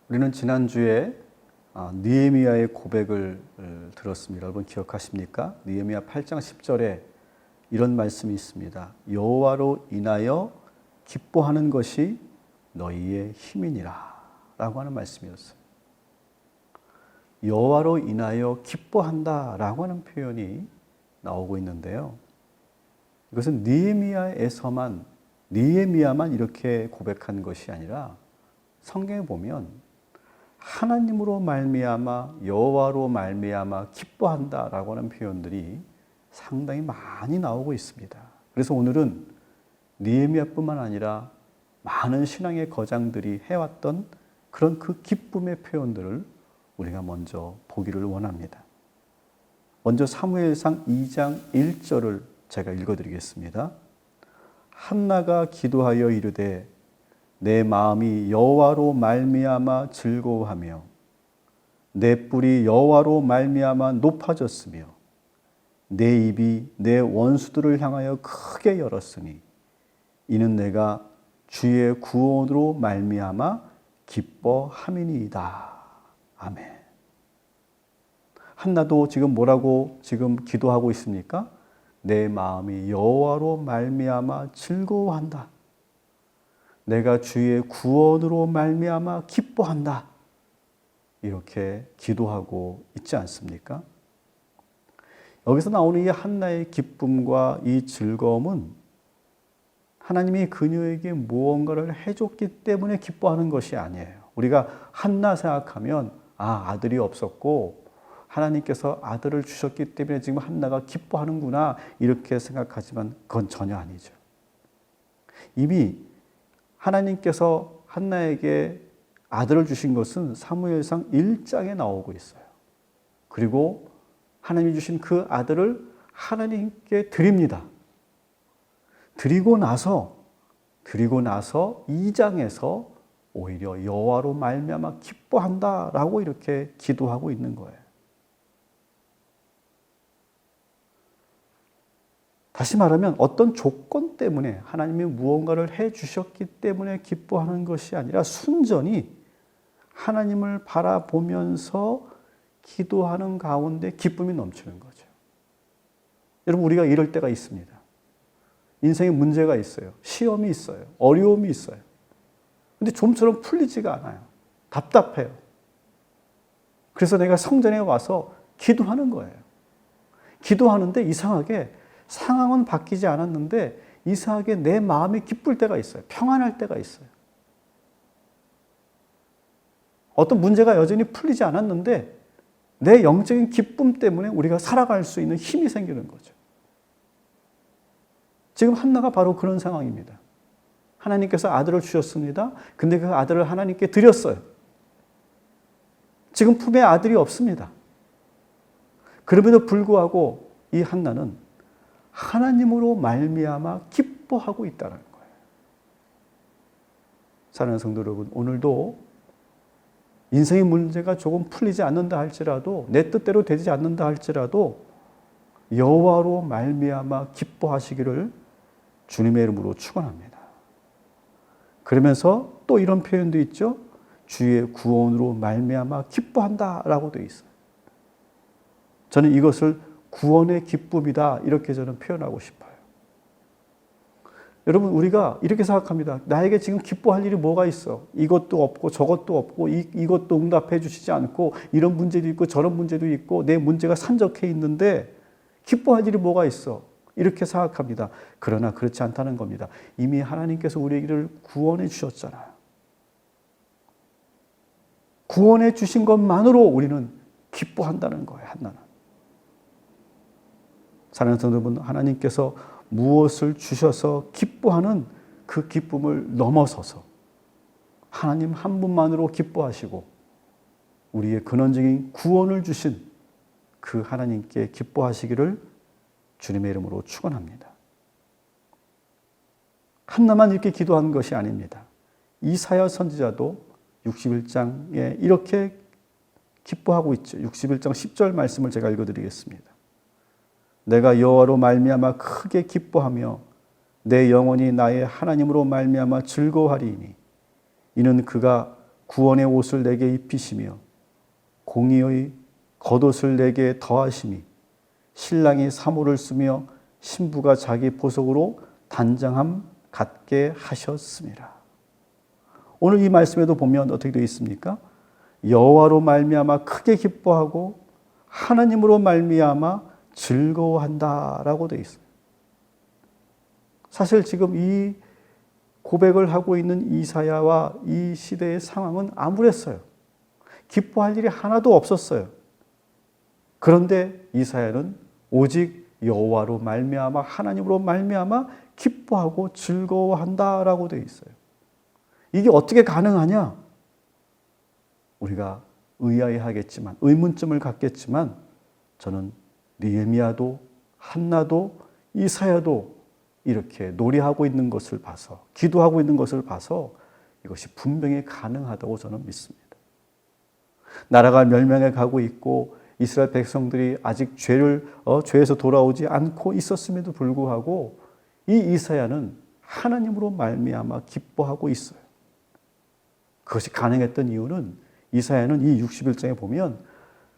우리는 지난주에 느헤미야의 고백을 들었습니다. 여러분 기억하십니까? 느헤미야 8장 10절에 이런 말씀이 있습니다. 여호와로 인하여 기뻐하는 것이 너희의 힘이니라 라고 하는 말씀이었어요. 여호와로 인하여 기뻐한다 라고 하는 표현이 나오고 있는데요. 이것은 느헤미야만 이렇게 고백한 것이 아니라 성경에 보면 하나님으로 말미암아 여호와로 말미암아 기뻐한다라고 하는 표현들이 상당히 많이 나오고 있습니다. 그래서 오늘은 느헤미야뿐만 아니라 많은 신앙의 거장들이 해왔던 그런 그 기쁨의 표현들을 우리가 먼저 보기를 원합니다. 먼저 사무엘상 2장 1절을 제가 읽어드리겠습니다. 한나가 기도하여 이르되 내 마음이 여호와로 말미암아 즐거워하며 내 뿔이 여호와로 말미암아 높아졌으며 내 입이 내 원수들을 향하여 크게 열었으니 이는 내가 주의 구원으로 말미암아 기뻐함이니이다. 아멘. 한나도 지금 뭐라고 지금 기도하고 있습니까? 내 마음이 여호와로 말미암아 즐거워한다. 내가 주의 구원으로 말미암아 기뻐한다. 이렇게 기도하고 있지 않습니까? 여기서 나오는 이 한나의 기쁨과 이 즐거움은 하나님이 그녀에게 무언가를 해줬기 때문에 기뻐하는 것이 아니에요. 우리가 한나 생각하면 아들이 없었고 하나님께서 아들을 주셨기 때문에 지금 한나가 기뻐하는구나 이렇게 생각하지만 그건 전혀 아니죠. 이미 하나님께서 한나에게 아들을 주신 것은 사무엘상 1장에 나오고 있어요. 그리고 하나님이 주신 그 아들을 하나님께 드립니다. 드리고 나서 2장에서 오히려 여호와로 말미암아 기뻐한다라고 이렇게 기도하고 있는 거예요. 다시 말하면 어떤 조건 때문에 하나님이 무언가를 해 주셨기 때문에 기뻐하는 것이 아니라 순전히 하나님을 바라보면서 기도하는 가운데 기쁨이 넘치는 거죠. 여러분 우리가 이럴 때가 있습니다. 인생에 문제가 있어요. 시험이 있어요. 어려움이 있어요. 근데 좀처럼 풀리지가 않아요. 답답해요. 그래서 내가 성전에 와서 기도하는 거예요. 기도하는데 이상하게 상황은 바뀌지 않았는데 이상하게 내 마음이 기쁠 때가 있어요. 평안할 때가 있어요. 어떤 문제가 여전히 풀리지 않았는데 내 영적인 기쁨 때문에 우리가 살아갈 수 있는 힘이 생기는 거죠. 지금 한나가 바로 그런 상황입니다. 하나님께서 아들을 주셨습니다. 근데 그 아들을 하나님께 드렸어요. 지금 품에 아들이 없습니다. 그럼에도 불구하고 이 한나는 하나님으로 말미암아 기뻐하고 있다는 거예요. 사랑하는 성도 여러분, 오늘도 인생의 문제가 조금 풀리지 않는다 할지라도 내 뜻대로 되지 않는다 할지라도 여호와로 말미암아 기뻐하시기를 주님의 이름으로 축원합니다. 그러면서 또 이런 표현도 있죠. 주의 구원으로 말미암아 기뻐한다라고 되어 있어요. 저는 이것을 구원의 기쁨이다 이렇게 저는 표현하고 싶어요. 여러분 우리가 이렇게 생각합니다. 나에게 지금 기뻐할 일이 뭐가 있어? 이것도 없고 저것도 없고 이것도 응답해 주시지 않고 이런 문제도 있고 저런 문제도 있고 내 문제가 산적해 있는데 기뻐할 일이 뭐가 있어? 이렇게 생각합니다. 그러나 그렇지 않다는 겁니다. 이미 하나님께서 우리에게 구원해 주셨잖아요. 구원해 주신 것만으로 우리는 기뻐한다는 거예요. 한나는. 사랑하는 성도 여러분, 하나님께서 무엇을 주셔서 기뻐하는 그 기쁨을 넘어서서 하나님 한 분만으로 기뻐하시고 우리의 근원적인 구원을 주신 그 하나님께 기뻐하시기를 주님의 이름으로 축원합니다. 한나만 이렇게 기도한 것이 아닙니다. 이사야 선지자도 61장에 이렇게 기뻐하고 있죠. 61장 10절 말씀을 제가 읽어드리겠습니다. 내가 여호와로 말미암아 크게 기뻐하며 내 영혼이 나의 하나님으로 말미암아 즐거워하리니 이는 그가 구원의 옷을 내게 입히시며 공의의 겉옷을 내게 더하시니 신랑이 사모를 쓰며 신부가 자기 보석으로 단장함 갖게 하셨습니다. 오늘 이 말씀에도 보면 어떻게 되어 있습니까? 여호와로 말미암아 크게 기뻐하고 하나님으로 말미암아 즐거워한다라고 되어 있어요. 사실 지금 이 고백을 하고 있는 이사야와 이 시대의 상황은 암울했어요. 기뻐할 일이 하나도 없었어요. 그런데 이사야는 오직 여호와로 말미암아 하나님으로 말미암아 기뻐하고 즐거워한다라고 되어 있어요. 이게 어떻게 가능하냐? 우리가 의아해하겠지만, 의문점을 갖겠지만, 저는 느헤미야도 한나도 이사야도 이렇게 노래하고 있는 것을 봐서, 기도하고 있는 것을 봐서 이것이 분명히 가능하다고 저는 믿습니다. 나라가 멸망해 가고 있고 이스라엘 백성들이 아직 죄에서 돌아오지 않고 있었음에도 불구하고 이 이사야는 하나님으로 말미암아 기뻐하고 있어요. 그것이 가능했던 이유는 이사야는 이 61장에 보면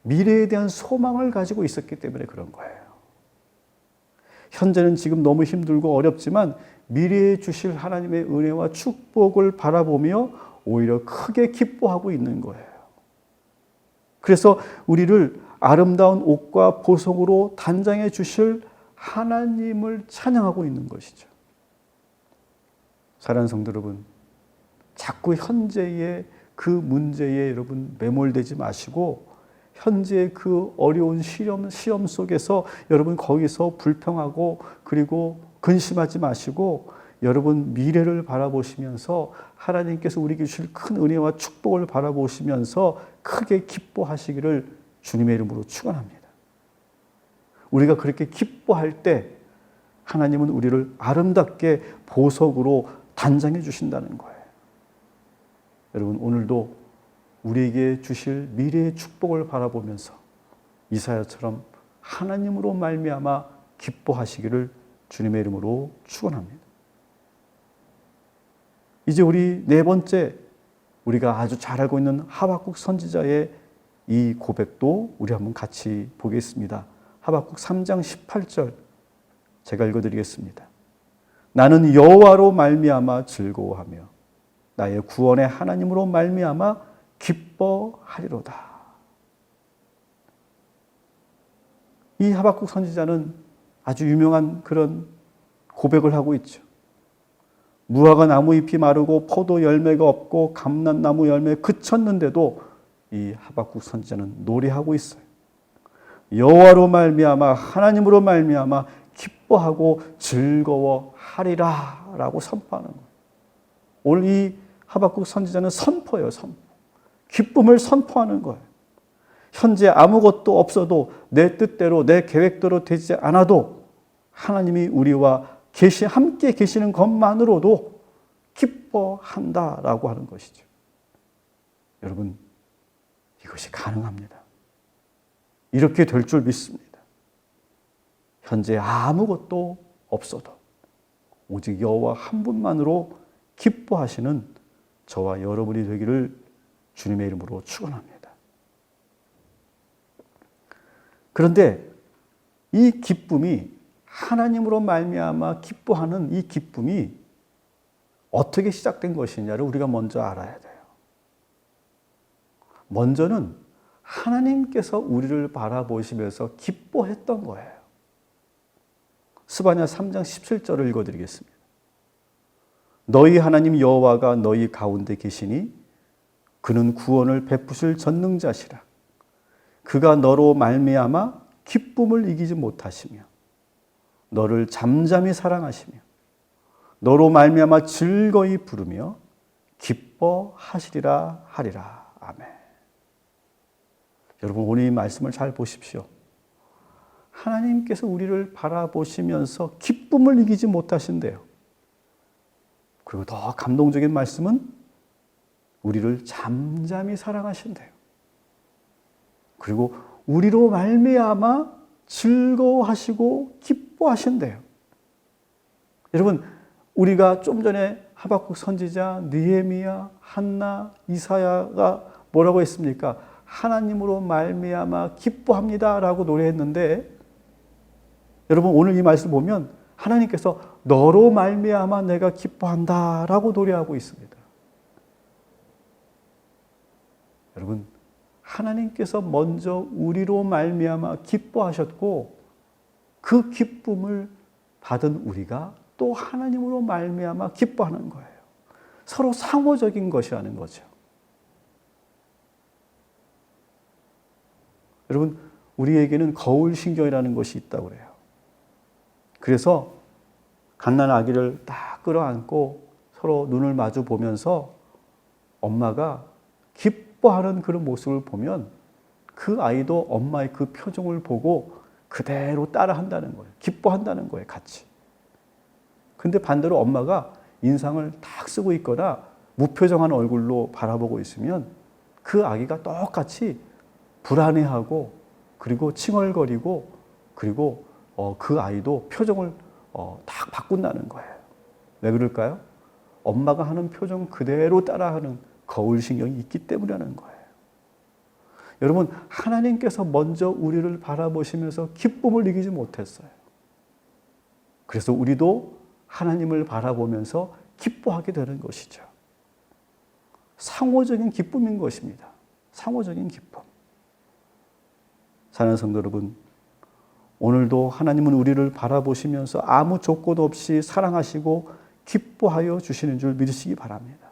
미래에 대한 소망을 가지고 있었기 때문에 그런 거예요. 현재는 지금 너무 힘들고 어렵지만 미래에 주실 하나님의 은혜와 축복을 바라보며 오히려 크게 기뻐하고 있는 거예요. 그래서 우리를 아름다운 옷과 보석으로 단장해 주실 하나님을 찬양하고 있는 것이죠. 사랑하는 성도 여러분, 자꾸 현재의 그 문제에 여러분 매몰되지 마시고 현재의 그 어려운 시험 속에서 여러분 거기서 불평하고 그리고 근심하지 마시고 여러분 미래를 바라보시면서 하나님께서 우리에게 주실 큰 은혜와 축복을 바라보시면서 크게 기뻐하시기를 주님의 이름으로 축원합니다. 우리가 그렇게 기뻐할 때 하나님은 우리를 아름답게 보석으로 단장해 주신다는 거예요. 여러분 오늘도 우리에게 주실 미래의 축복을 바라보면서 이사야처럼 하나님으로 말미암아 기뻐하시기를 주님의 이름으로 축원합니다. 이제 우리 네 번째, 우리가 아주 잘 알고 있는 하박국 선지자의 이 고백도 우리 한번 같이 보겠습니다. 하박국 3장 18절 제가 읽어드리겠습니다. 나는 여호와로 말미암아 즐거워하며 나의 구원의 하나님으로 말미암아 기뻐하리로다. 이 하박국 선지자는 아주 유명한 그런 고백을 하고 있죠. 무화과 나무 잎이 마르고 포도 열매가 없고 감람나무 열매 그쳤는데도 이 하박국 선지자는 노래하고 있어요. 여호와로 말미암아 하나님으로 말미암아 기뻐하고 즐거워하리라 라고 선포하는 거예요. 오늘 이 하박국 선지자는 선포예요. 선포. 기쁨을 선포하는 거예요. 현재 아무것도 없어도 내 뜻대로 내 계획대로 되지 않아도 하나님이 우리와 함께 계시는 것만으로도 기뻐한다라고 하는 것이죠. 여러분 이것이 가능합니다. 이렇게 될 줄 믿습니다. 현재 아무것도 없어도 오직 여호와 한 분만으로 기뻐하시는 저와 여러분이 되기를 주님의 이름으로 축원합니다. 그런데 이 기쁨이 하나님으로 말미암아 기뻐하는 이 기쁨이 어떻게 시작된 것이냐를 우리가 먼저 알아야 돼요. 먼저는 하나님께서 우리를 바라보시면서 기뻐했던 거예요. 스바냐 3장 17절을 읽어드리겠습니다. 너희 하나님 여호와가 너희 가운데 계시니 그는 구원을 베푸실 전능자시라. 그가 너로 말미암아 기쁨을 이기지 못하시며 너를 잠잠히 사랑하시며 너로 말미암아 즐거이 부르며 기뻐하시리라 하리라. 아멘. 여러분 오늘 이 말씀을 잘 보십시오. 하나님께서 우리를 바라보시면서 기쁨을 이기지 못하신대요. 그리고 더 감동적인 말씀은 우리를 잠잠히 사랑하신대요. 그리고 우리로 말미암아 즐거워하시고 기뻐하신대요. 여러분 우리가 좀 전에 하박국 선지자, 느헤미야, 한나, 이사야가 뭐라고 했습니까? 하나님으로 말미암아 기뻐합니다라고 노래했는데, 여러분 오늘 이 말씀을 보면 하나님께서 너로 말미암아 내가 기뻐한다라고 노래하고 있습니다. 여러분, 하나님께서 먼저 우리로 말미암아 기뻐하셨고, 그 기쁨을 받은 우리가 또 하나님으로 말미암아 기뻐하는 거예요. 서로 상호적인 것이라는 거죠. 여러분, 우리에게는 거울신경이라는 것이 있다고 그래요. 그래서 갓난 아기를 딱 끌어안고 서로 눈을 마주 보면서 엄마가 기뻐하는 그런 모습을 보면 그 아이도 엄마의 그 표정을 보고 그대로 따라한다는 거예요. 기뻐한다는 거예요, 같이. 근데 반대로 엄마가 인상을 딱 쓰고 있거나 무표정한 얼굴로 바라보고 있으면 그 아기가 똑같이 불안해하고 그리고 칭얼거리고 그리고 그 아이도 표정을 딱 바꾼다는 거예요. 왜 그럴까요? 엄마가 하는 표정 그대로 따라하는 거울신경이 있기 때문이라는 거예요. 여러분, 하나님께서 먼저 우리를 바라보시면서 기쁨을 느끼지 못했어요. 그래서 우리도 하나님을 바라보면서 기뻐하게 되는 것이죠. 상호적인 기쁨인 것입니다. 상호적인 기쁨. 사랑하는 성도 여러분, 오늘도 하나님은 우리를 바라보시면서 아무 조건 없이 사랑하시고 기뻐하여 주시는 줄 믿으시기 바랍니다.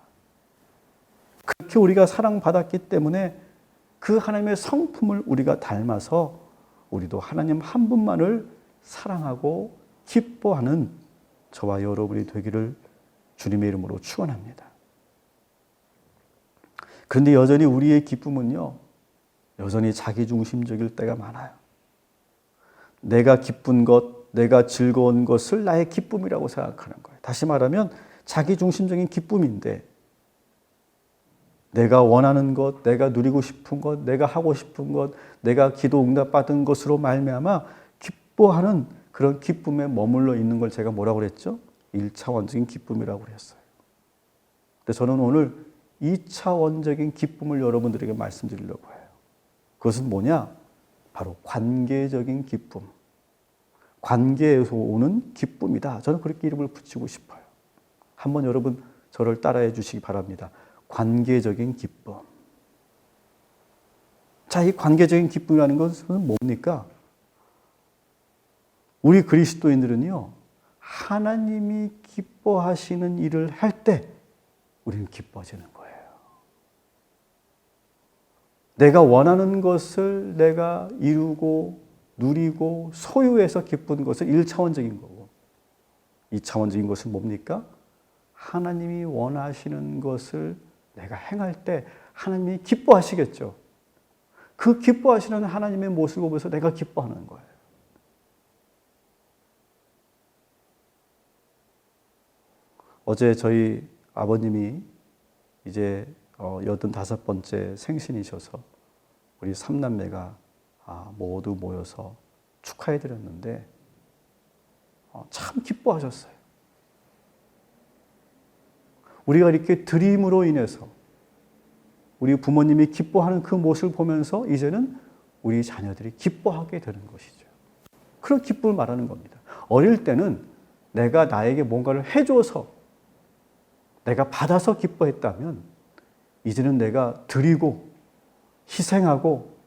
그렇게 우리가 사랑받았기 때문에 그 하나님의 성품을 우리가 닮아서 우리도 하나님 한 분만을 사랑하고 기뻐하는 저와 여러분이 되기를 주님의 이름으로 축원합니다. 그런데 여전히 우리의 기쁨은요, 여전히 자기중심적일 때가 많아요. 내가 기쁜 것, 내가 즐거운 것을 나의 기쁨이라고 생각하는 거예요. 다시 말하면 자기중심적인 기쁨인데, 내가 원하는 것, 내가 누리고 싶은 것, 내가 하고 싶은 것, 내가 기도 응답받은 것으로 말미암아 기뻐하는 그런 기쁨에 머물러 있는 걸 제가 뭐라고 그랬죠? 1차원적인 기쁨이라고 그랬어요. 근데 저는 오늘 2차원적인 기쁨을 여러분들에게 말씀드리려고 해요. 그것은 뭐냐? 바로 관계적인 기쁨. 관계에서 오는 기쁨이다. 저는 그렇게 이름을 붙이고 싶어요. 한번 여러분 저를 따라해 주시기 바랍니다. 관계적인 기쁨. 자, 이 관계적인 기쁨이라는 것은 뭡니까? 우리 그리스도인들은요, 하나님이 기뻐하시는 일을 할 때 우리는 기뻐지는 거예요. 내가 원하는 것을 내가 이루고 누리고 소유해서 기쁜 것은 1차원적인 거고, 2차원적인 것은 뭡니까? 하나님이 원하시는 것을 내가 행할 때 하나님이 기뻐하시겠죠. 그 기뻐하시는 하나님의 모습을 보면서 내가 기뻐하는 거예요. 어제 저희 아버님이 이제 85번째 생신이셔서 우리 3남매가 모두 모여서 축하해 드렸는데 참 기뻐하셨어요. 우리가 이렇게 드림으로 인해서 우리 부모님이 기뻐하는 그 모습을 보면서 이제는 우리 자녀들이 기뻐하게 되는 것이죠. 그런 기쁨을 말하는 겁니다. 어릴 때는 내가 나에게 뭔가를 해줘서 내가 받아서 기뻐했다면 이제는 내가 드리고 희생하고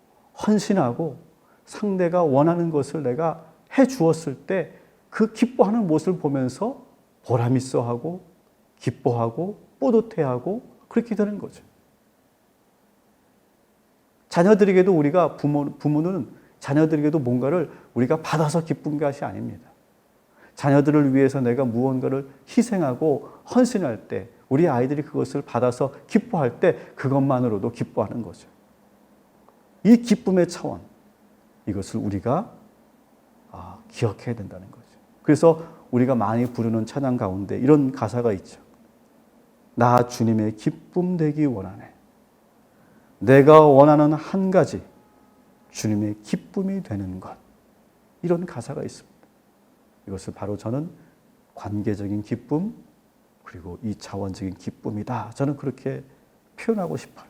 헌신하고 상대가 원하는 것을 내가 해 주었을 때 그 기뻐하는 모습을 보면서 보람있어 하고 기뻐하고 뿌듯해하고 그렇게 되는 거죠. 자녀들에게도 우리가 부모는 자녀들에게도 뭔가를 우리가 받아서 기쁜 것이 아닙니다. 자녀들을 위해서 내가 무언가를 희생하고 헌신할 때 우리 아이들이 그것을 받아서 기뻐할 때 그것만으로도 기뻐하는 거죠. 이 기쁨의 차원, 이것을 우리가 기억해야 된다는 거죠. 그래서 우리가 많이 부르는 찬양 가운데 이런 가사가 있죠. 나 주님의 기쁨 되기 원하네. 내가 원하는 한 가지, 주님의 기쁨이 되는 것. 이런 가사가 있습니다. 이것을 바로 저는 관계적인 기쁨, 그리고 이 자원적인 기쁨이다. 저는 그렇게 표현하고 싶어요.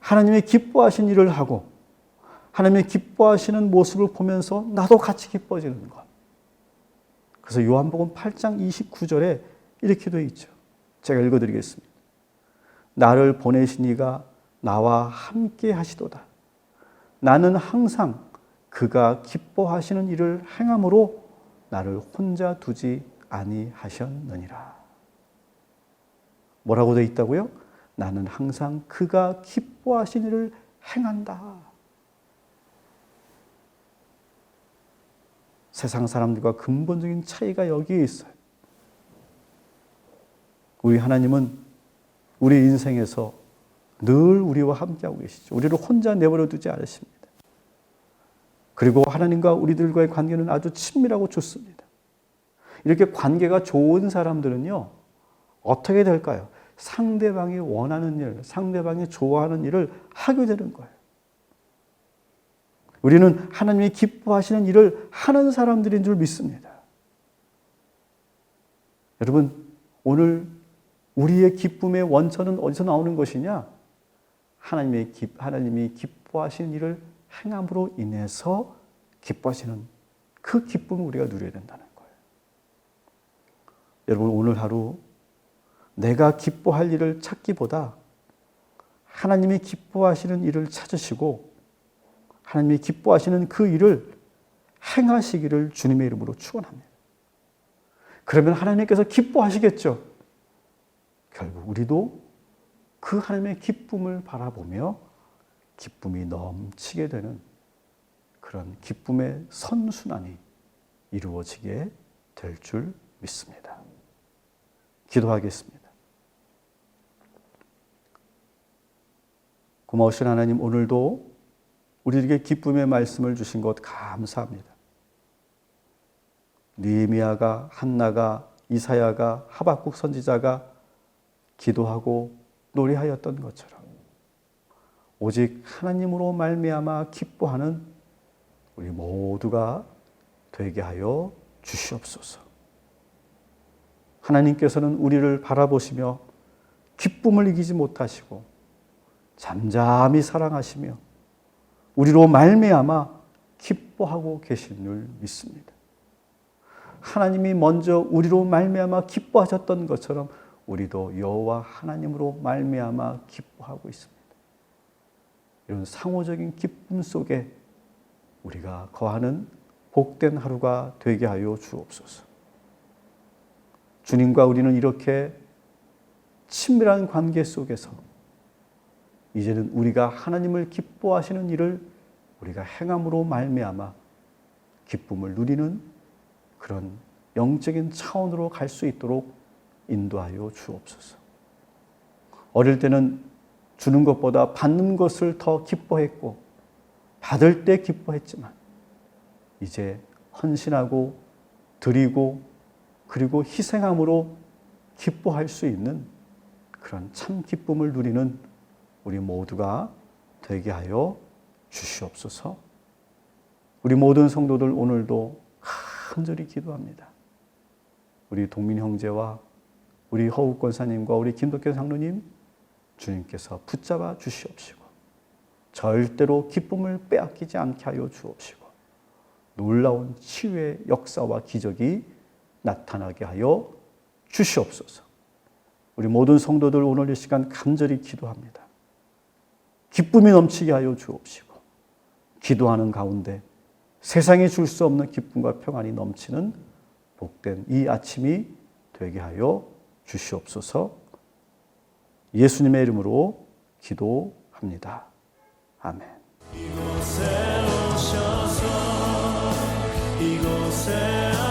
하나님의 기뻐하신 일을 하고 하나님의 기뻐하시는 모습을 보면서 나도 같이 기뻐지는 것. 그래서 요한복음 8장 29절에 이렇게 되어 있죠. 제가 읽어드리겠습니다. 나를 보내신 이가 나와 함께 하시도다. 나는 항상 그가 기뻐하시는 일을 행함으로 나를 혼자 두지 아니하셨느니라. 뭐라고 되어 있다고요? 나는 항상 그가 기뻐하신 일을 행한다. 세상 사람들과 근본적인 차이가 여기에 있어요. 우리 하나님은 우리 인생에서 늘 우리와 함께하고 계시죠. 우리를 혼자 내버려 두지 않으십니다. 그리고 하나님과 우리들과의 관계는 아주 친밀하고 좋습니다. 이렇게 관계가 좋은 사람들은요, 어떻게 될까요? 상대방이 원하는 일, 상대방이 좋아하는 일을 하게 되는 거예요. 우리는 하나님이 기뻐하시는 일을 하는 사람들인 줄 믿습니다. 여러분, 오늘 우리의 기쁨의 원천은 어디서 나오는 것이냐? 하나님이 기뻐하시는 일을 행함으로 인해서 기뻐하시는 그 기쁨을 우리가 누려야 된다는 거예요. 여러분, 오늘 하루 내가 기뻐할 일을 찾기보다 하나님이 기뻐하시는 일을 찾으시고 하나님이 기뻐하시는 그 일을 행하시기를 주님의 이름으로 축원합니다. 그러면 하나님께서 기뻐하시겠죠. 결국 우리도 그 하나님의 기쁨을 바라보며 기쁨이 넘치게 되는 그런 기쁨의 선순환이 이루어지게 될 줄 믿습니다. 기도하겠습니다. 고마우신 하나님, 오늘도 우리에게 기쁨의 말씀을 주신 것 감사합니다. 느헤미야가, 한나가, 이사야가, 하박국 선지자가 기도하고 노래하였던 것처럼 오직 하나님으로 말미암아 기뻐하는 우리 모두가 되게 하여 주시옵소서. 하나님께서는 우리를 바라보시며 기쁨을 이기지 못하시고 잠잠히 사랑하시며 우리로 말미암아 기뻐하고 계신 줄 믿습니다. 하나님이 먼저 우리로 말미암아 기뻐하셨던 것처럼 우리도 여호와 하나님으로 말미암아 기뻐하고 있습니다. 이런 상호적인 기쁨 속에 우리가 거하는 복된 하루가 되게 하여 주옵소서. 주님과 우리는 이렇게 친밀한 관계 속에서 이제는 우리가 하나님을 기뻐하시는 일을 우리가 행함으로 말미암아 기쁨을 누리는 그런 영적인 차원으로 갈 수 있도록 인도하여 주옵소서. 어릴 때는 주는 것보다 받는 것을 더 기뻐했고 받을 때 기뻐했지만 이제 헌신하고 드리고 그리고 희생함으로 기뻐할 수 있는 그런 참 기쁨을 누리는 우리 모두가 되게 하여 주시옵소서. 우리 모든 성도들 오늘도 간절히 기도합니다. 우리 동민 형제와 우리 허욱 권사님과 우리 김덕현 장로님 주님께서 붙잡아 주시옵시고 절대로 기쁨을 빼앗기지 않게 하여 주옵시고 놀라운 치유의 역사와 기적이 나타나게 하여 주시옵소서. 우리 모든 성도들 오늘 이 시간 간절히 기도합니다. 기쁨이 넘치게 하여 주옵시고 기도하는 가운데 세상에 줄 수 없는 기쁨과 평안이 넘치는 복된 이 아침이 되게 하여 주시옵소서. 예수님의 이름으로 기도합니다. 아멘. 이곳에 오셔서 이곳에